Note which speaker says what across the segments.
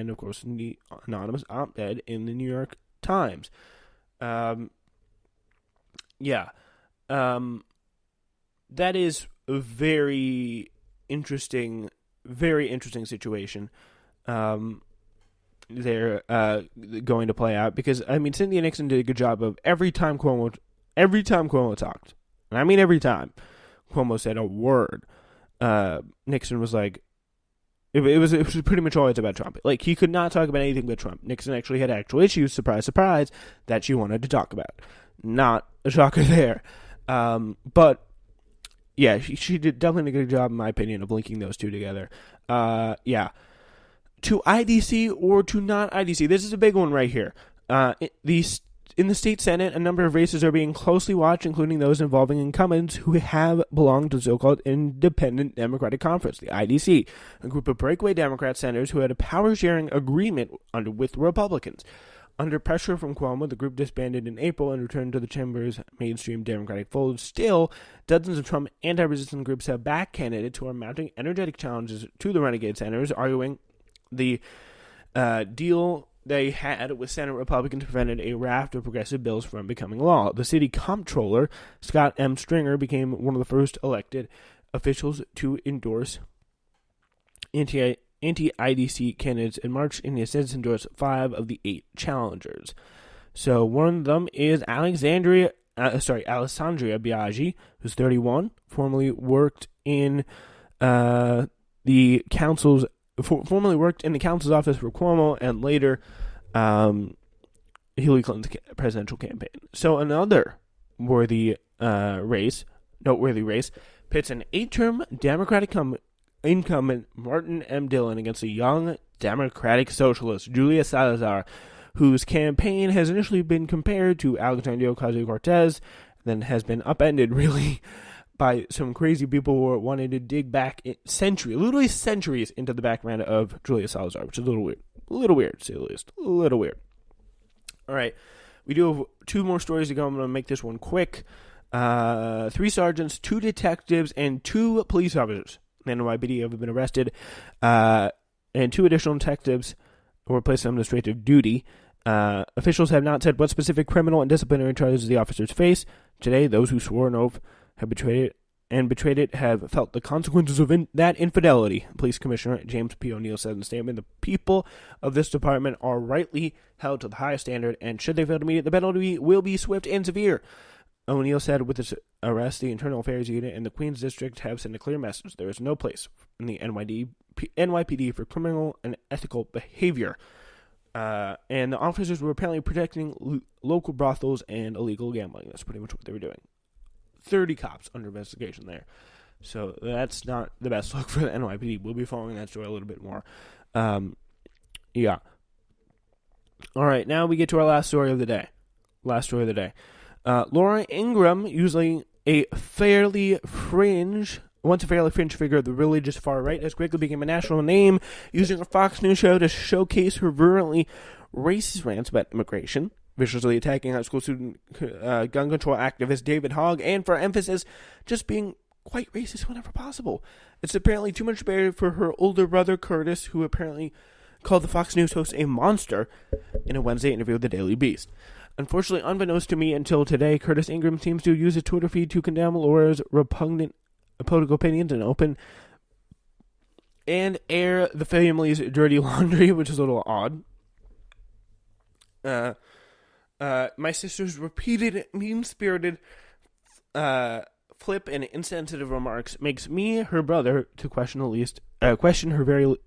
Speaker 1: and, of course, the anonymous op-ed in the New York Times. That is a very interesting situation they're going to play out, because, I mean, Cynthia Nixon did a good job of every time Cuomo talked, and I mean every time Cuomo said a word, Nixon was like, it was pretty much always about Trump. Like, he could not talk about anything but Trump. Nixon actually had actual issues, surprise, surprise, that she wanted to talk about. Not a shocker there. But, yeah, she did definitely a good job, in my opinion, of linking those two together. To IDC or to not IDC, this is a big one right here. In the state Senate, a number of races are being closely watched, including those involving incumbents who have belonged to the so-called Independent Democratic Conference, the IDC, a group of breakaway Democrat senators who had a power-sharing agreement with Republicans. Under pressure from Cuomo, the group disbanded in April and returned to the chamber's mainstream Democratic fold. Still, dozens of Trump anti-resistance groups have backed candidates who are mounting energetic challenges to the renegade senators, arguing the deal they had with Senate Republicans prevented a raft of progressive bills from becoming law. The city comptroller, Scott M. Stringer, became one of the first elected officials to endorse anti-IDC candidates in March, and he has since endorsed 5 of the 8 challengers. So one of them is Alessandria Biaggi, who's 31, formerly worked in the council's office for Cuomo, and later Hillary Clinton's presidential campaign. So another noteworthy race pits an 8-term Democratic incumbent Martin M. Dillon against a young Democratic socialist, Julia Salazar, whose campaign has initially been compared to Alexandria Ocasio-Cortez, then has been upended, really, by some crazy people who wanted to dig back literally centuries into the background of Julia Salazar, which is a little weird, to say the least. A little weird. All right, we do have 2 more stories to go. I'm going to make this one quick. 3 sergeants, 2 detectives, and 2 police officers in the NYPD have been arrested, and 2 additional detectives were placed on administrative duty. Officials have not said what specific criminal and disciplinary charges the officers face. Today, those who swore an oath have betrayed it have felt the consequences of that infidelity. Police Commissioner James P. O'Neill said in a statement, "The people of this department are rightly held to the highest standard, and should they fail to meet it, the penalty will be swift and severe." O'Neill said, with this arrest, the Internal Affairs Unit and the Queens District have sent a clear message. There is no place in the NYPD for criminal and ethical behavior. And the officers were apparently protecting local brothels and illegal gambling. That's pretty much what they were doing. 30 cops under investigation there. So that's not the best look for the NYPD. We'll be following that story a little bit more. All right, now we get to our last story of the day. Laura Ingraham, usually a fairly fringe figure of the religious far right, has quickly become a national name, using a Fox News show to showcase her virulently racist rants about immigration, viciously attacking high school student gun control activist David Hogg, and, for emphasis, just being quite racist whenever possible. It's apparently too much better for her older brother Curtis, who apparently called the Fox News host a monster in a Wednesday interview with the Daily Beast. Unfortunately, unbeknownst to me until today, Curtis Ingram seems to use his Twitter feed to condemn Laura's repugnant political opinions and open and air the family's dirty laundry, which is a little odd. My sister's repeated mean-spirited flip and insensitive remarks makes me, her brother, to question her very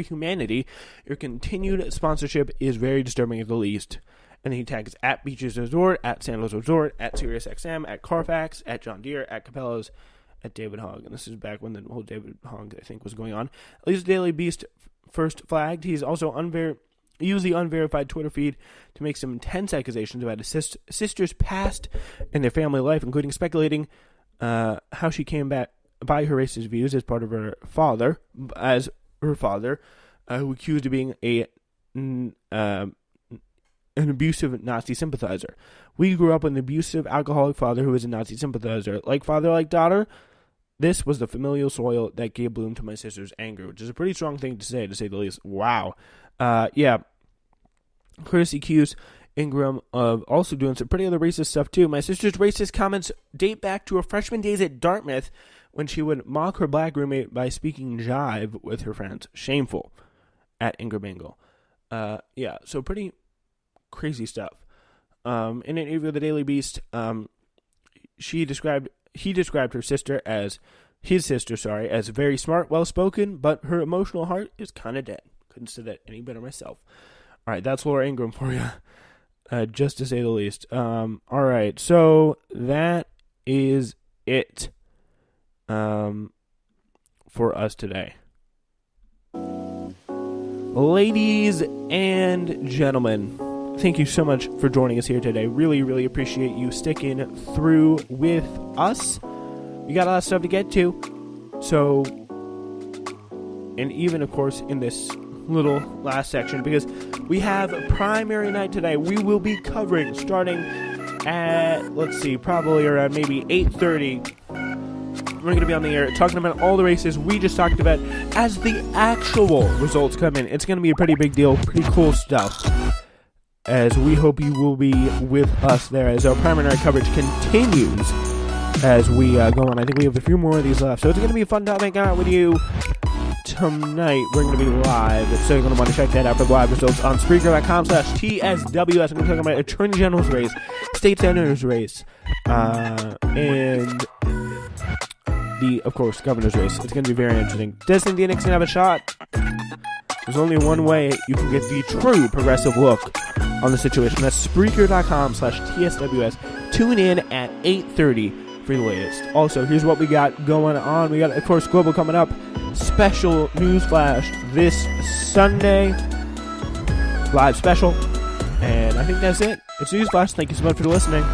Speaker 1: humanity. Your continued sponsorship is very disturbing at the least. And he tags at Beaches Resort, at Sandals Resort, at SiriusXM, at Carfax, at John Deere, at Capellas, at David Hogg. And this is back when the whole David Hogg, I think, was going on. At least Daily Beast first flagged. He's also used the unverified Twitter feed to make some intense accusations about his sister's past and their family life, including speculating how she came by her racist views as part of her father, who accused of being an abusive Nazi sympathizer. We grew up with an abusive alcoholic father who was a Nazi sympathizer. Like father, like daughter, This was the familial soil that gave bloom to my sister's anger, which is a pretty strong thing to say the least. Wow. Yeah. Curtis accused Ingram of also doing some pretty other racist stuff, too. My sister's racist comments date back to her freshman days at Dartmouth when she would mock her black roommate by speaking jive with her friends. Shameful, at Ingram Engel. Yeah, so pretty crazy stuff. In an interview with the Daily Beast, he described her sister as as very smart, well-spoken, but her emotional heart is kind of dead. Couldn't say that any better myself. All right, that's Laura Ingram for you, just to say the least. All right, so that is it for us today. Ladies and gentlemen, thank you so much for joining us here today. Really, really appreciate you sticking through with us. We got a lot of stuff to get to. So, and even, of course, in this little last section, because we have primary night today. We will be covering starting at, probably around maybe 8:30. We're going to be on the air talking about all the races we just talked about as the actual results come in. It's going to be a pretty big deal, pretty cool stuff, as we hope you will be with us there as our primary night coverage continues as we go on. I think we have a few more of these left, so it's going to be fun to hang out with you tonight. We're going to be live, so you're going to want to check that out for the live results on Spreaker.com/TSWS. We're going to be talking about Attorney General's race, State Senator's race, and the, of course, Governor's race. It's going to be very interesting. Does think the Nixon have a shot? There's only one way you can get the true progressive look on the situation. That's Spreaker.com/TSWS. Tune in at 8:30 for the latest. Also, here's what we got going on. We got, of course, Global coming up. Special news flash this Sunday. Live special. And I think that's it. It's News Flash. Thank you so much for listening.